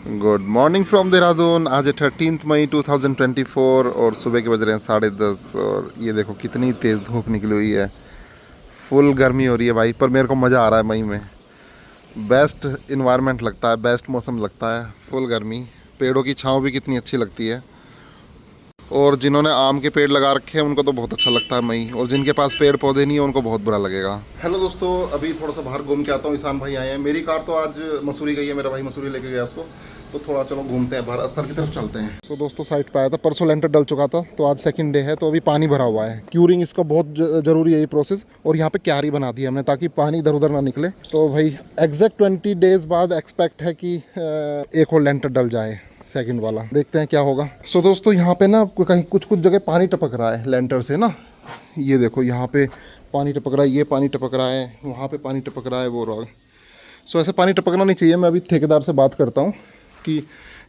Good morning from Dehradun. आज है 13 मई 2024 और सुबह के बज रहे हैं 10:30 और ये देखो कितनी तेज़ धूप निकली हुई है। फुल गर्मी हो रही है भाई, पर मेरे को मज़ा आ रहा है। मई में बेस्ट इन्वायरमेंट लगता है, बेस्ट मौसम लगता है। फुल गर्मी, पेड़ों की छाँव भी कितनी अच्छी लगती है। और जिन्होंने आम के पेड़ लगा रखे हैं उनको तो बहुत अच्छा लगता है मई, और जिनके पास पेड़ पौधे नहीं है उनको बहुत बुरा लगेगा। हेलो दोस्तों, अभी थोड़ा सा बाहर घूम के आता हूँ। ईशान भाई आए हैं। मेरी कार तो आज मसूरी गई है, मेरा भाई मसूरी लेके गया उसको, तो थोड़ा चलो घूमते हैं बाहर, अस्तर की तरफ चलते हैं। तो दोस्तों साइड पे आया था, परसों लेंटर डल चुका था, तो आज सेकंड डे है, तो अभी पानी भरा हुआ है। क्यूरिंग इसका बहुत ज़रूरी है ये प्रोसेस। और यहाँ पे क्यारी बना दी है हमने ताकि पानी इधर उधर ना निकले। तो भाई एग्जैक्ट 20 डेज बाद एक्सपेक्ट है कि एक और लेंटर डल जाए, सेकंड वाला। देखते हैं क्या होगा। सो दोस्तों यहाँ पे ना कहीं कुछ जगह पानी टपक रहा है लेंटर से ना। ये देखो यहाँ पे पानी टपक रहा है, ये पानी टपक रहा है, वहाँ पे पानी टपक रहा है, वो रहा। सो ऐसे पानी टपकना नहीं चाहिए। मैं अभी ठेकेदार से बात करता हूँ कि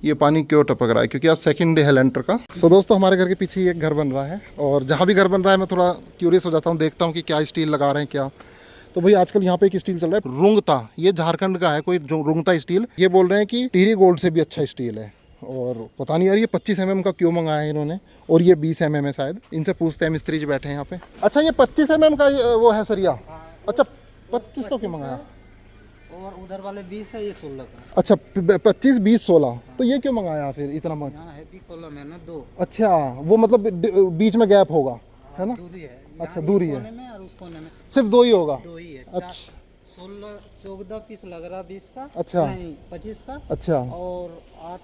ये पानी क्यों टपक रहा है, क्योंकि आज सेकंड डे है लेंटर का। सो दोस्तों हमारे घर के पीछे ही एक घर बन रहा है, और जहाँ भी घर बन रहा है मैं थोड़ा क्यूरियस हो जाता हूँ, देखता हूँ कि क्या स्टील लगा रहे हैं क्या। तो भाई आजकल यहाँ पे एक स्टील चल रहा है रुंगता, ये झारखंड का है कोई जो रुंगता स्टील। ये बोल रहे हैं कि टिहरी गोल्ड से भी अच्छा स्टील है, और पता नहीं यार ये 25 mm का क्यों मंगाया है इन्होंने, और ये 20 mm है शायद। इनसे पूछते हैं, मिस्त्री जी बैठे हैं यहाँ पे। अच्छा ये 25 mm का वो है सरिया। अच्छा 25 का क्यों मंगाया? और उधर वाले 20 है, ये 16 का। अच्छा 25, 20, 16, तो ये क्यों मंगाया फिर इतना यहाँ हैप्पी कॉलम है ना 2। अच्छा वो मतलब बीच में गैप होगा, है ना? दूरी है। अच्छा दूरी है, कोने में और उस कोने में सिर्फ 2 ही होगा। 2 ही है। अच्छा 16 14 पीस लग रहा 20 का। अच्छा। नहीं 25 का। अच्छा और 8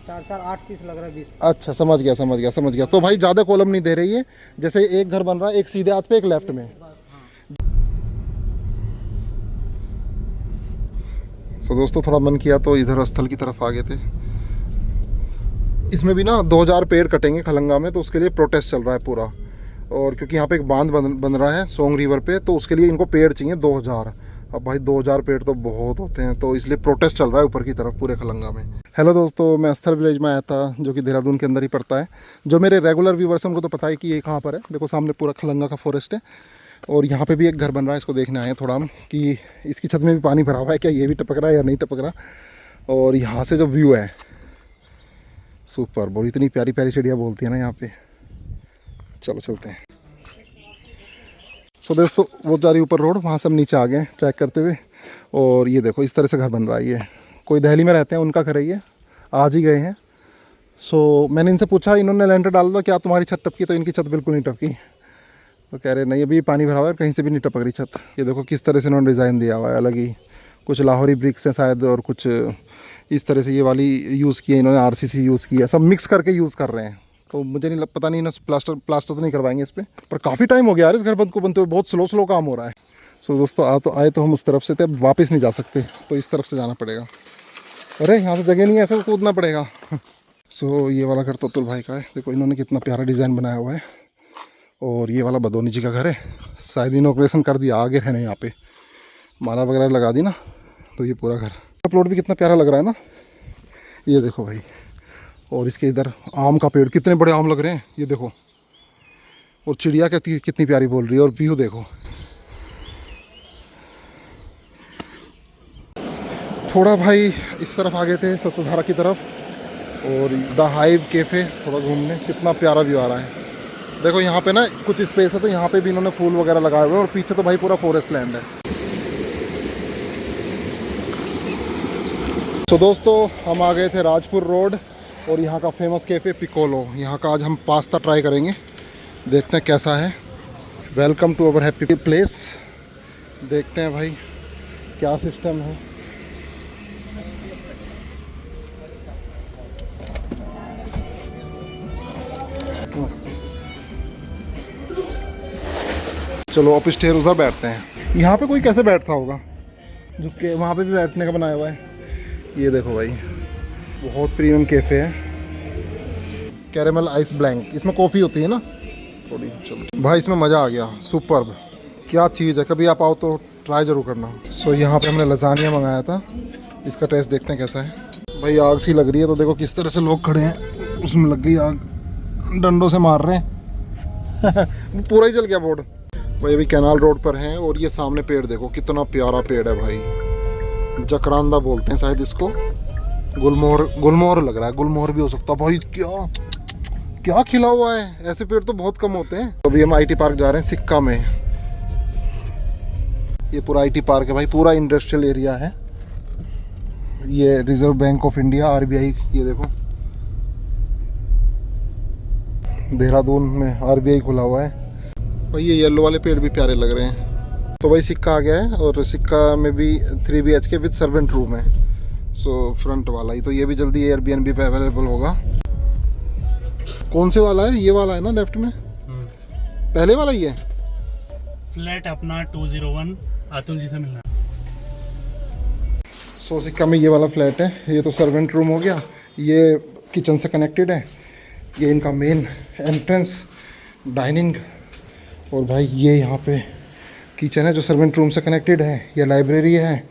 4 8 पीस लग रहा 20 का। अच्छा, समझ गया समझ गया समझ गया। तो भाई ज़्यादा कॉलम नहीं दे रही है, जैसे एक घर बन रहा है, एक सीधे हाथ पे एक लेफ्ट में। सो दोस्तों थोड़ा मन किया तो इधर स्थल की तरफ आ गए थे। इसमें भी ना 2000 पेड़ कटेंगे खलंगा में, तो उसके लिए प्रोटेस्ट चल रहा है पूरा। और क्योंकि यहाँ पे एक बांध बन रहा है सोंग रिवर पे, तो उसके लिए इनको पेड़ चाहिए 2000। अब भाई 2000 पेड़ तो बहुत होते हैं, तो इसलिए प्रोटेस्ट चल रहा है ऊपर की तरफ पूरे खलंगा में। हेलो दोस्तों, मैं स्थल विलेज में आया था, जो कि देहरादून के अंदर ही पड़ता है। जो मेरे रेगुलर व्यूवर्स हैं उनको तो पता है कि ये कहाँ पर है। देखो सामने पूरा खलंगा का फॉरेस्ट है, और यहाँ पे भी एक घर बन रहा है, इसको देखने आए हैं थोड़ा हम कि इसकी छत में भी पानी भरा हुआ है क्या, ये भी टपक रहा है या नहीं टपक रहा। और यहाँ से जो व्यू है सुपर, बहुत इतनी प्यारी प्यारी चिड़िया बोलती है ना यहाँ पे। चलो चलते हैं। सो दोस्तों वो जा रही ऊपर रोड, वहाँ से हम नीचे आ गए ट्रैक करते हुए। और ये देखो इस तरह से घर बन रहा है। ये कोई दिल्ली में रहते हैं, उनका घर है ये, आज ही गए हैं। सो मैंने इनसे पूछा, इन्होंने लेंटर डाल दो क्या तुम्हारी छत टपकी, तो इनकी छत बिल्कुल नहीं टपकी। तो कह रहे नहीं अभी पानी भरा हुआ है, कहीं से भी नहीं टपक रही छत। ये देखो किस तरह से इन्होंने डिज़ाइन दिया हुआ है, अलग ही। कुछ लाहौरी ब्रिक्स हैं शायद, और कुछ इस तरह से ये वाली यूज़ की है इन्होंने, RCC यूज़ की है, सब मिक्स करके यूज़ कर रहे हैं। तो मुझे नहीं पता नहीं ना, प्लास्टर तो नहीं करवाएंगे इस पर काफ़ी टाइम हो गया यार इस घर को बनते हुए, बहुत स्लो स्लो काम हो रहा है। सो दोस्तों आए तो हम उस तरफ से थे, अब वापस नहीं जा सकते, तो इस तरफ से जाना पड़ेगा। अरे यहाँ से जगह नहीं है, ऐसे कूदना पड़ेगा। सो ये वाला घर तो अतुल भाई का है। देखो इन्होंने कितना प्यारा डिज़ाइन बनाया हुआ है। और ये वाला बदौनी जी का घर है, शायद इनॉग्रेशन कर दिया, आगे रहने यहाँ पे माला वगैरह लगा दी ना, तो ये पूरा घर। प्लॉट भी कितना प्यारा लग रहा है ना, ये देखो भाई। और इसके इधर आम का पेड़, कितने बड़े आम लग रहे हैं, ये देखो। और चिड़िया कितनी प्यारी बोल रही है, और व्यू देखो। थोड़ा भाई इस तरफ आ गए थे सस्तधारा की तरफ, और द हाइव कैफ़े थोड़ा घूमने, कितना प्यारा व्यू आ रहा है। देखो यहाँ पे ना कुछ स्पेस है, तो यहाँ पे भी इन्होंने फूल वगैरह लगाए हुए हैं, और पीछे तो भाई पूरा फॉरेस्ट लैंड है। तो दोस्तों हम आ गए थे राजपुर रोड, और यहाँ का फेमस कैफ़े पिकोलो, यहाँ का आज हम पास्ता ट्राई करेंगे, देखते हैं कैसा है। Welcome to our happy place. देखते हैं भाई क्या सिस्टम है। चलो अप स्टेयर उधर बैठते हैं। यहाँ पे कोई कैसे बैठता होगा, जो कि वहाँ पे भी बैठने का बनाया हुआ है। ये देखो भाई बहुत प्रीमियम कैफ़े है, कैरेमल आइस ब्लैंक, इसमें कॉफ़ी होती है ना थोड़ी। चलो भाई इसमें मज़ा आ गया, सुपर्ब, क्या चीज़ है, कभी आप आओ तो ट्राई ज़रूर करना। सो यहाँ पे हमने लसानिया मंगाया था, इसका टेस्ट देखते हैं कैसा है। भाई आग सी लग रही है, तो देखो किस तरह से लोग खड़े हैं, उसमें लग गई आग, डंडों से मार रहे हैं। पूरा ही जल गया बोर्ड। भाई अभी कैनाल रोड पर हैं, और ये सामने पेड़ देखो कितना प्यारा पेड़ है भाई, जकरांदा बोलते हैं शायद इसको। गुलमोहर लग रहा है, गुलमोहर भी हो सकता है भाई। क्या क्या खिला हुआ है, ऐसे पेड़ तो बहुत कम होते हैं। तो अभी हम आईटी पार्क जा रहे हैं सिक्का में। ये पूरा आईटी पार्क है भाई, पूरा इंडस्ट्रियल एरिया है। ये reserve bank of India RBI, ये देखो देहरादून में आरबीआई खुला हुआ है भाई। ये येलो वाले पेड़ भी प्यारे लग रहे हैं। तो भाई सिक्का आ गया है, और सिक्का में भी 3 BHK विद सर्वेंट रूम है। सो फ्रंट वाला ही, तो ये भी जल्दी एयरबीएनबी पे अवेलेबल होगा। कौन से वाला है? ये वाला है ना लेफ्ट में, पहले वाला ही है। फ्लैट अपना 201 अतुल जी से मिलना। सो सिक्का में ये वाला फ्लैट है। ये तो सर्वेंट रूम हो गया, ये किचन से कनेक्टेड है, ये इनका मेन एंट्रेंस डाइनिंग, और भाई ये यहाँ पे किचन है जो सर्वेंट रूम से कनेक्टेड है। ये लाइब्रेरी है,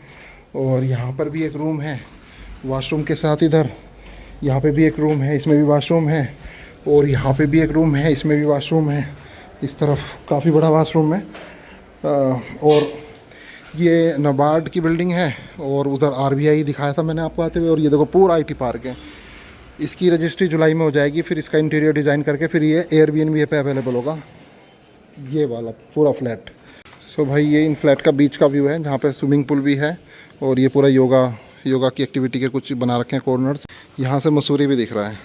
और यहाँ पर भी एक रूम है वॉशरूम के साथ। इधर यहाँ पे भी एक रूम है, इसमें भी वॉशरूम है, और यहाँ पे भी एक रूम है, इसमें भी वॉशरूम है। इस तरफ काफ़ी बड़ा वॉशरूम है। और ये नाबार्ड की बिल्डिंग है, और उधर आरबीआई दिखाया था मैंने आपको आते हुए। और ये देखो पूरा आईटी पार्क है। इसकी रजिस्ट्री जुलाई में हो जाएगी, फिर इसका इंटीरियर डिज़ाइन करके फिर ये एयरबीएनबी पे अवेलेबल होगा, ये वाला पूरा फ्लैट। सो भाई ये इन फ्लैट का बीच का व्यू है, जहाँ पे स्विमिंग पूल भी है, और ये पूरा योगा की एक्टिविटी के कुछ बना रखे हैं कॉर्नर्स। यहाँ से मसूरी भी दिख रहा है।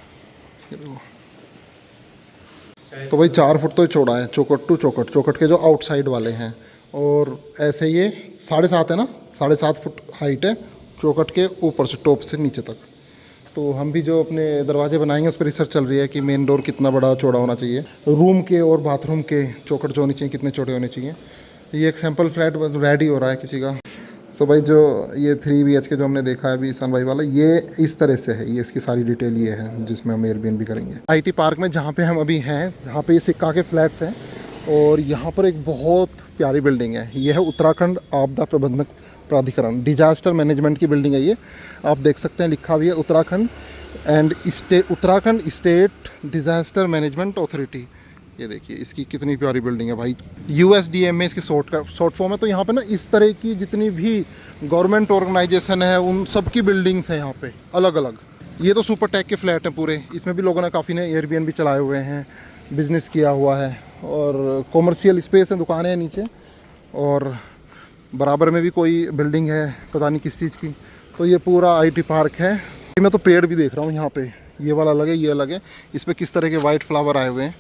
तो भाई 4 फुट तो चौड़ा है, चौकट टू चौकट, चौकट के जो आउटसाइड वाले हैं। और ऐसे ये 7.5 है ना, 7.5 फुट हाइट है चौकट के ऊपर से, टॉप से नीचे तक। तो हम भी जो अपने दरवाजे बनाएंगे उस पर रिसर्च चल रही है कि मेन डोर कितना बड़ा चौड़ा होना चाहिए, रूम के और बाथरूम के चौकट जो होनी चाहिए कितने चौड़े होने चाहिए। ये एक सैम्पल फ्लैट रेडी हो रहा है किसी का। सो भाई जो ये 3 BHK जो हमने देखा है अभी ईशान भाई वाला, ये इस तरह से है। ये इसकी सारी डिटेल ये है जिसमें हम एयरबीएनबी करेंगे। आईटी पार्क में जहाँ पे हम अभी हैं, जहाँ पे ये सिक्का के फ्लैट्स हैं, और यहाँ पर एक बहुत प्यारी बिल्डिंग है। ये है उत्तराखंड आपदा प्रबंधक प्राधिकरण, डिजास्टर मैनेजमेंट की बिल्डिंग है ये। आप देख सकते हैं लिखा भी है Uttarakhand state disaster management authority. ये देखिए इसकी कितनी प्यारी बिल्डिंग है भाई। USDMA इसकी शॉर्ट फॉर्म है। तो यहाँ पे ना इस तरह की जितनी भी गवर्नमेंट ऑर्गेनाइजेशन है उन सब की बिल्डिंग्स हैं यहाँ पे अलग अलग। ये तो सुपर टेक के फ्लैट हैं पूरे। इसमें भी लोगों ने काफ़ी ने एयरबीएनबी चलाए हुए हैं, बिजनेस किया हुआ है, और कॉमर्शियल स्पेस है, दुकानें हैं नीचे, और बराबर में भी कोई बिल्डिंग है पता नहीं किस चीज़ की। तो ये पूरा आईटी पार्क है। मैं तो पेड़ भी देख रहा हूँ यहाँ पे, ये वाला अलग है, ये अलग है। इस पर किस तरह के वाइट फ्लावर आए हुए हैं,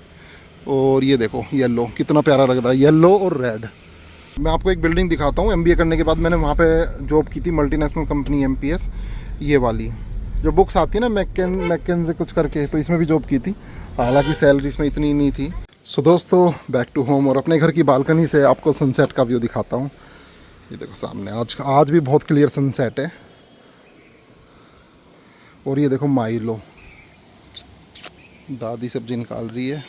और ये देखो येलो कितना प्यारा लग रहा है, येलो और रेड। मैं आपको एक बिल्डिंग दिखाता हूँ। MBA करने के बाद मैंने वहाँ पे जॉब की थी, मल्टीनेशनल कंपनी MPS, ये वाली जो बुक्स आती है ना मैकेन से कुछ करके, तो इसमें भी जॉब की थी। हालांकि सैलरी इसमें इतनी नहीं थी। सो दोस्तों बैक टू होम, और अपने घर की बालकनी से आपको सनसेट का व्यू दिखाता हूँ। ये देखो सामने आज भी बहुत क्लियर सनसेट है। और ये देखो माइलो, दादी सब्जी निकाल रही है,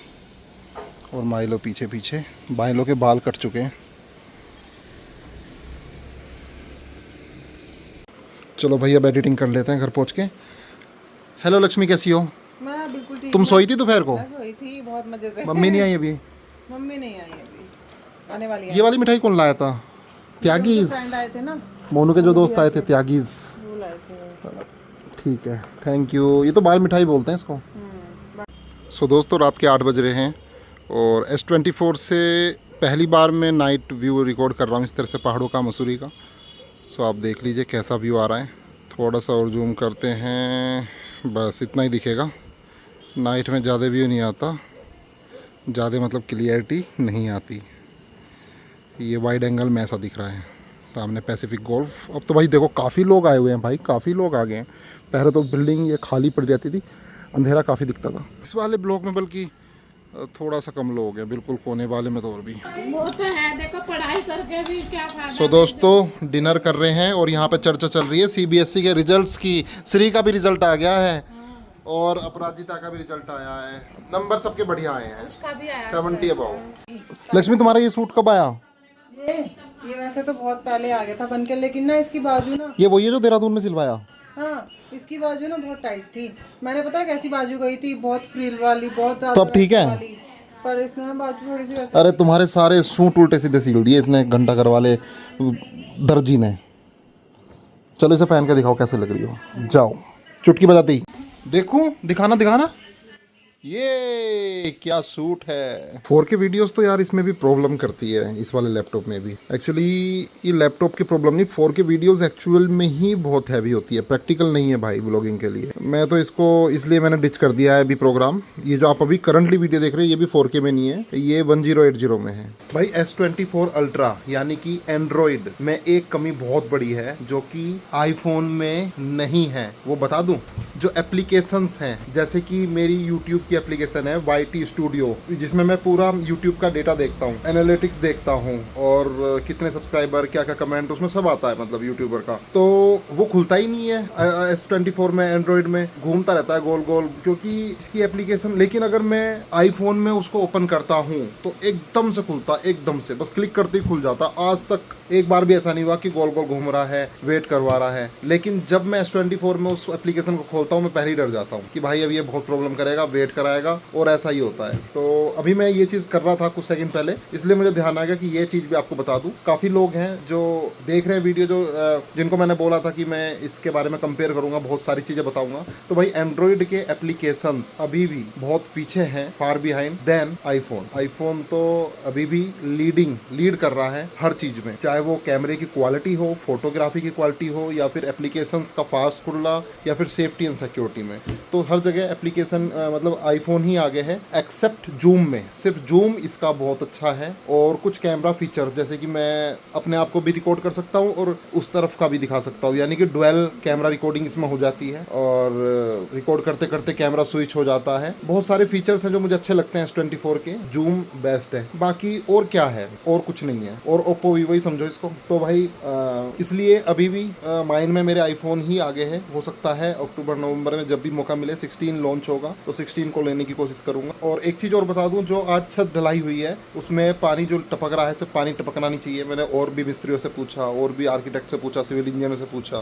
और माइलो पीछे पीछे। माइलो के बाल कट चुके हैं। चलो भाई अब एडिटिंग कर लेते हैं घर पहुंच के। हेलो लक्ष्मी, कैसी हो? मैं बिल्कुल ठीक। तुम सोई थी दोपहर को? मैं सोई थी बहुत मजे से। मम्मी नहीं आई अभी? मम्मी नहीं आई अभी, आने वाली है। ये वाली मिठाई कौन लाया था? त्यागीज, फ्रेंड आए थे ना, मोनू के जो दोस्त आए थे, त्यागीज। वो लाए थे। ठीक है, थैंक यू। ये तो बाल मिठाई बोलते हैं इसको। सो दोस्तों रात के 8 बज रहे हैं, और S24 से पहली बार मैं नाइट व्यू रिकॉर्ड कर रहा हूँ इस तरह से पहाड़ों का, मसूरी का। सो आप देख लीजिए कैसा व्यू आ रहा है। थोड़ा सा और जूम करते हैं, बस इतना ही दिखेगा। नाइट में ज़्यादा व्यू नहीं आता, ज़्यादा मतलब क्लियरिटी नहीं आती। ये वाइड एंगल में ऐसा दिख रहा है। सामने पैसिफिक गोल्फ। अब तो भाई देखो काफ़ी लोग आए हुए हैं भाई, काफ़ी लोग आ गए हैं। पहले तो बिल्डिंग ये खाली पड़ जाती थी, अंधेरा काफ़ी दिखता था। इस वाले ब्लॉक में बल्कि थोड़ा सा कम लोग हैं, बिल्कुल कोने वाले में तो और भी। वो तो है, देखो पढ़ाई करके भी क्या फायदा। सो दोस्तों डिनर कर रहे हैं, और यहाँ पे चर्चा चल रही है CBSE के रिजल्ट्स की। श्री का भी रिजल्ट आ गया है, और अपराजिता का भी रिजल्ट आया है। नंबर सबके बढ़िया आए हैं, उसका भी आया 70 अबव। लक्ष्मी तुम्हारा ये सूट कब आया? ये वैसे तो बहुत पहले आ गया था बन के, लेकिन ना इसकी बाजू ना, ये वही है जो देहरादून में सिलवाया? हाँ इसकी बाजू ना बहुत टाइट थी। मैंने पता है कैसी बाजू गई थी, बहुत फ्रिल वाली, बहुत ज्यादा। तो अब ठीक है? वाली। पर इसने ना बाजू थोड़ी सी वैसे। अरे तुम्हारे सारे सूट उल्टे सीधे सिल दिए इसने, घंटा घर वाले दर्जी ने। चलो इसे पहन के दिखाओ कैसे लग रही हो, जाओ। चुटकी बजाते ही। देखूं, दिखाना दिखाना, ये क्या सूट है। 4K वीडियोस तो यार इसमें भी प्रॉब्लम करती है, इस वाले लैपटॉप में भी। एक्चुअली ये लैपटॉप की प्रॉब्लम नहीं, 4K वीडियोस एक्चुअल में ही बहुत हैवी होती है, प्रैक्टिकल नहीं है भाई ब्लॉगिंग के लिए। मैं तो इसको इसलिए मैंने डिच कर दिया है अभी प्रोग्राम। ये जो आप अभी करंटली वीडियो देख रहे हैं ये भी 4K में नहीं है, ये 1080 में है भाई। S24 अल्ट्रा यानी कि एंड्रॉइड में एक कमी बहुत बड़ी है जो कि आईफोन में नहीं है। वो बता दूं, जो एप्लीकेशंस हैं जैसे कि मेरी यूट्यूब की एप्लीकेशन है YT स्टूडियो, जिसमें मैं पूरा यूट्यूब का डेटा देखता हूँ, एनालिटिक्स देखता हूँ और कितने सब्सक्राइबर, क्या क्या कमेंट, उसमें सब आता है मतलब यूट्यूबर का। तो वो खुलता ही नहीं है S24 में, एंड्रॉइड में घूमता रहता है गोल गोल, क्योंकि इसकी एप्लीकेशन। लेकिन अगर मैं आईफोन में उसको ओपन करता हूँ तो एकदम से खुलता, एकदम से, बस क्लिक करते ही खुल जाता। आज तक एक बार भी ऐसा नहीं हुआ कि गोल गोल घूम रहा है, वेट करवा रहा है। लेकिन जब मैं S24 में उस एप्लीकेशन को खोलता हूँ मैं पहले ही डर जाता हूँ कि भाई अब ये बहुत प्रॉब्लम करेगा, वेट कराएगा, और ऐसा ही होता है। तो अभी मैं ये चीज़ कर रहा था कुछ सेकंड पहले, इसलिए मुझे ध्यान आ गया कि ये चीज़ भी आपको बता दूं। काफ़ी लोग हैं जो देख रहे हैं वीडियो, जो जिनको मैंने बोला था कि मैं इसके बारे में कंपेयर करूंगा, बहुत सारी चीज़ें बताऊंगा। तो भाई एंड्रॉइड के एप्लीकेशंस अभी भी बहुत पीछे हैं, far behind than iPhone. IPhone तो अभी भी लीड कर रहा है हर चीज़ में, चाहे वो कैमरे की क्वालिटी हो, फोटोग्राफी की क्वालिटी हो, या फिर एप्लीकेशंस का फास्ट खुलना, या फिर सेफ्टी एंड सिक्योरिटी में। तो हर जगह एप्लीकेशन मतलब आईफोन ही आगे है, एक्सेप्ट जूम में। सिर्फ जूम इसका बहुत अच्छा है, और कुछ कैमरा फीचर्स जैसे कि मैं अपने आप को भी रिकॉर्ड कर सकता हूँ और उस तरफ का भी दिखा सकता हूँ, यानी कि डुअल कैमरा रिकॉर्डिंग इसमें हो जाती है, और रिकॉर्ड करते करते कैमरा स्विच हो जाता है। बहुत सारे फीचर्स हैं जो मुझे अच्छे लगते हैं S24 के। जूम बेस्ट है, बाकी और क्या है, और कुछ नहीं है। और ओप्पो वीवो ही समझो इसको। तो भाई इसलिए अभी भी माइंड में मेरे आईफोन ही आगे है। हो सकता है अक्टूबर नवंबर में जब भी मौका मिले, 16 लॉन्च होगा तो 16 को लेने की कोशिश करूंगा। और एक चीज़ और बता दूं, जो आज छत ढलाई हुई है उसमें पानी जो टपक रहा है, सिर्फ पानी टपकना नहीं चाहिए। मैंने और भी मिस्त्रियों से पूछा, और भी आर्किटेक्ट से पूछा, सिविल इंजीनियर से पूछा,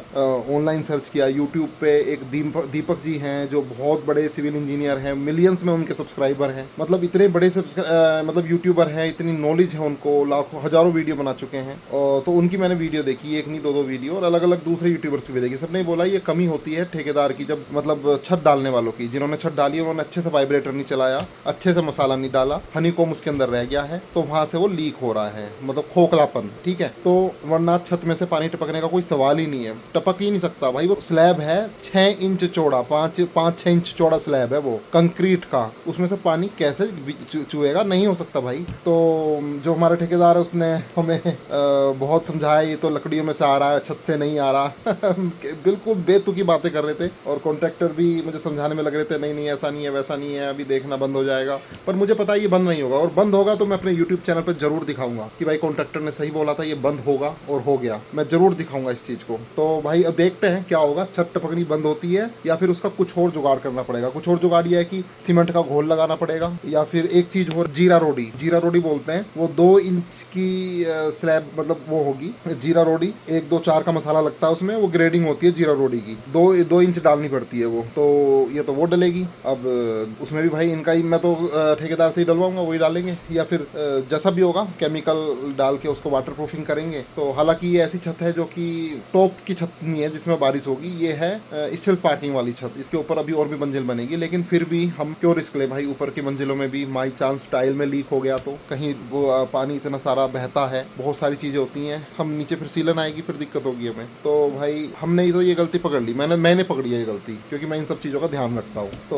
ऑनलाइन सर्च किया। यूट्यूब पे एक दीपक जी हैं जो बहुत बड़े सिविल इंजीनियर हैं, मिलियंस में उनके सब्सक्राइबर हैं, मतलब इतने बड़े मतलब यूट्यूबर हैं, इतनी नॉलेज है उनको, लाखों हजारों वीडियो बना चुके हैं। तो उनकी मैंने वीडियो देखी, एक नहीं दो वीडियो, और अलग अलग दूसरे यूट्यूबर्स की भी देखी। सबने बोला ये कमी होती है ठेकेदार की, जब मतलब छत डालने वालों की, जिन्होंने छत डाली उन्होंने अच्छे से वाइब्रेटर नहीं चलाया, अच्छे से मसाला नहीं डाला, हनीकॉम उसके अंदर रह गया है, तो वहां से वो लीक हो रहा है, मतलब खोखलापन। ठीक है, तो वरना छत में से पानी टपकने का कोई सवाल ही नहीं है, टपक ही नहीं सकता भाई। वो स्लैब है 6 इंच चौड़ा, 5-6 इंच चौड़ा स्लैब है वो कंक्रीट का, उसमें से पानी कैसे चुएगा? नहीं हो सकता भाई। तो जो हमारा ठेकेदार है उसने हमें बहुत समझाया, ये तो लकड़ियों में से आ रहा है, छत से नहीं आ रहा। बिल्कुल बेतुकी बातें कर रहे थे, और कॉन्ट्रैक्टर भी मुझे समझाने में लग रहे थे, नहीं नहीं ऐसा नहीं है, वैसा नहीं है, अभी देखना बंद हो जाएगा। पर मुझे पता है ये बंद नहीं होगा, और बंद होगा तो मैं अपने यूट्यूब चैनल पर जरूर दिखाऊंगा कि भाई कॉन्ट्रैक्टर ने सही बोला था, ये बंद होगा, और हो गया। मैं जरूर दिखाऊंगा इस चीज़ को। तो भाई अब देखते हैं क्या होगा, छत टपकनी बंद होती है या फिर उसका कुछ और जुगाड़ करना पड़ेगा। कुछ और जुगाड़ यह है कि सीमेंट का घोल लगाना पड़ेगा, या फिर एक चीज़ और, जीरा रोडी बोलते हैं, वो 2 इंच की स्लैब मतलब वो होगी जीरा रोडी, 1 2 4 का मसाला लगता है उसमें, वो ग्रेडिंग होती है जीरा रोडी की, 2 इंच डालनी पड़ती है वो। तो ये तो वो डलेगी। अब उसमें भी भाई इनका ही, मैं तो ठेकेदार से ही डलवाऊंगा, वही डालेंगे, या फिर जैसा भी होगा केमिकल डाल के उसको वाटर प्रूफिंग करेंगे। तो हालांकि ये ऐसी छत है जो कि टॉप की छत नहीं है जिसमें बारिश होगी, ये है स्टिल्ट पार्किंग वाली छत। इसके ऊपर अभी और भी मंजिल बनेगी, लेकिन फिर भी हम क्यों रिस्क ले भाई, ऊपर की मंजिलों में भी माई चांस टाइल में लीक हो गया तो, कहीं वो पानी इतना सारा बहता है, बहुत सारी चीज़ें होती हैं, हम नीचे फिर सीलन आएगी, फिर दिक्कत होगी हमें। तो भाई हमने ही तो ये गलती पकड़ ली, मैंने पकड़ी है ये गलती, क्योंकि मैं इन सब चीज़ों का ध्यान रखता हूँ। तो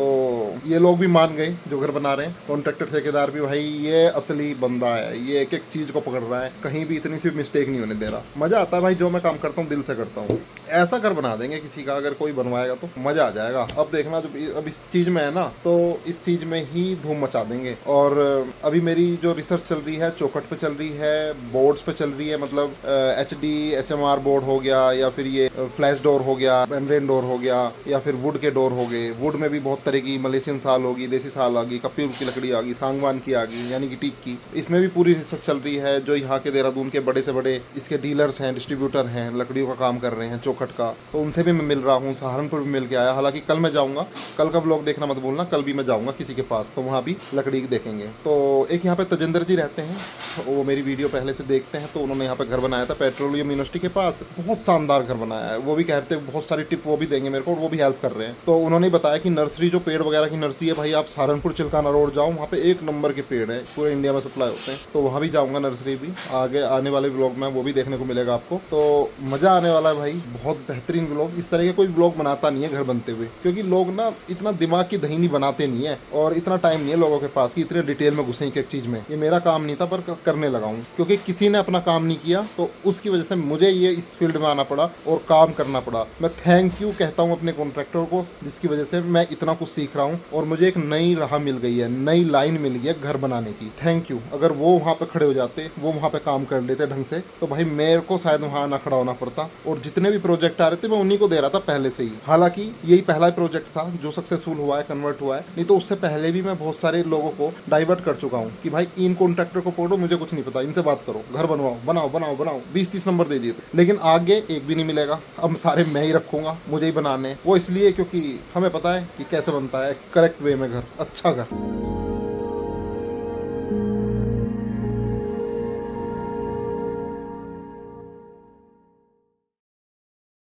ये लोग भी मान गए जो घर बना रहे हैं, कॉन्ट्रैक्टर ठेकेदार भी, भाई ये असली बंदा है, ये एक एक चीज़ को पकड़ रहा है, कहीं भी इतनी सी मिस्टेक नहीं होने दे रहा। मज़ा आता है भाई, जो मैं काम करता हूँ दिल से करता हूँ। ऐसा घर बना देंगे किसी का, अगर कोई बनवाएगा तो मज़ा आ जाएगा। अब देखना, जब अब इस चीज़ में है ना, तो इस चीज़ में ही धूम मचा देंगे। और अभी मेरी जो रिसर्च चल रही है, चौखट पे चल रही है, बोर्ड्स पे चल रही है, मतलब HD HMR बोर्ड हो गया, या फिर ये फ्लैश डोर हो गया, मेम्ब्रेन डोर हो गया, या फिर वुड के डोर हो गए। वुड में भी बहुत तरह की एशियन साल होगी, देसी साल आ गई, कप्पी की लकड़ी आ गई, सांगवान की आ गई, यानी कि टीक की। इसमें भी पूरी रिसर्च चल रही है। जो यहाँ के देहरादून के बड़े से बड़े इसके डीलर्स हैं, डिस्ट्रीब्यूटर हैं, लकड़ियों का काम कर रहे हैं, चौखट का, तो उनसे भी मैं मिल रहा हूँ। सहारनपुर भी मिल के आया। हालांकि कल मैं जाऊँगा, कल का व्लॉग देखना मत भूलना, कल भी मैं जाऊँगा किसी के पास, तो वहाँ भी लकड़ी देखेंगे। तो एक यहाँ पे तजेंद्र जी रहते हैं, वो मेरी वीडियो पहले से देखते हैं, तो उन्होंने यहाँ पे घर बनाया था पेट्रोलियम यूनिवर्सिटी के पास। बहुत शानदार घर बनाया है। वो भी कहते हैं बहुत सारी टिप वो भी देंगे मेरे को, और वो भी हेल्प कर रहे हैं। तो उन्होंने बताया कि नर्सरी जो पेड़ वगैरह की नर्सरी है भाई, आप सहारनपुर चिलकाना रोड जाओ, वहाँ पे 1 नंबर के पेड़ है, पूरे इंडिया में सप्लाई होते हैं। तो वहाँ भी जाऊँगा, नर्सरी भी आगे आने वाले व्लॉग में वो भी देखने को मिलेगा आपको। तो मज़ा आने वाला है भाई, बहुत बेहतरीन व्लॉग। इस तरह के कोई व्लॉग बनाता नहीं है घर बनते हुए, क्योंकि लोग ना इतना दिमाग की दहीनी बनाते नहीं है, और इतना टाइम नहीं है लोगों के पास कि इतने डिटेल में घुसें एक चीज़ में। ये मेरा काम नहीं था, पर करने लगा हूँ, क्योंकि किसी ने अपना काम नहीं किया, तो उसकी वजह से मुझे ये इस फील्ड में आना पड़ा और काम करना पड़ा। मैं थैंक यू कहता हूँ अपने कॉन्ट्रैक्टर को, जिसकी वजह से मैं इतना कुछ सीख रहा हूँ, और मुझे एक नई राह मिल गई है, नई लाइन मिल गई है घर बनाने की। Thank you. अगर वो वहाँ पे खड़े हो जाते, वो वहाँ पे काम कर लेते ढंग से, तो भाई मेरे को शायद वहाँ ना खड़ा होना पड़ता। और जितने भी प्रोजेक्ट आ रहे थे मैं उन्हीं को दे रहा था पहले से ही। हालांकि यही पहला प्रोजेक्ट था जो सक्सेसफुल हुआ है, कन्वर्ट हुआ है, नहीं तो उससे पहले भी मैं बहुत सारे लोगों को डाइवर्ट कर चुका हूँ कि भाई इन कॉन्ट्रैक्टर को पकड़ो, मुझे कुछ नहीं पता, इनसे बात करो, घर बनवाओ, बनाओ बनाओ बनाओ। 20-30 नंबर दे दिए थे, लेकिन आगे एक भी नहीं मिलेगा। अब सारे मैं ही रखूंगा, मुझे ही बनाने। वो इसलिए क्योंकि हमें पता है कि कैसे बनता है करेक्ट वे में घर, अच्छा घर।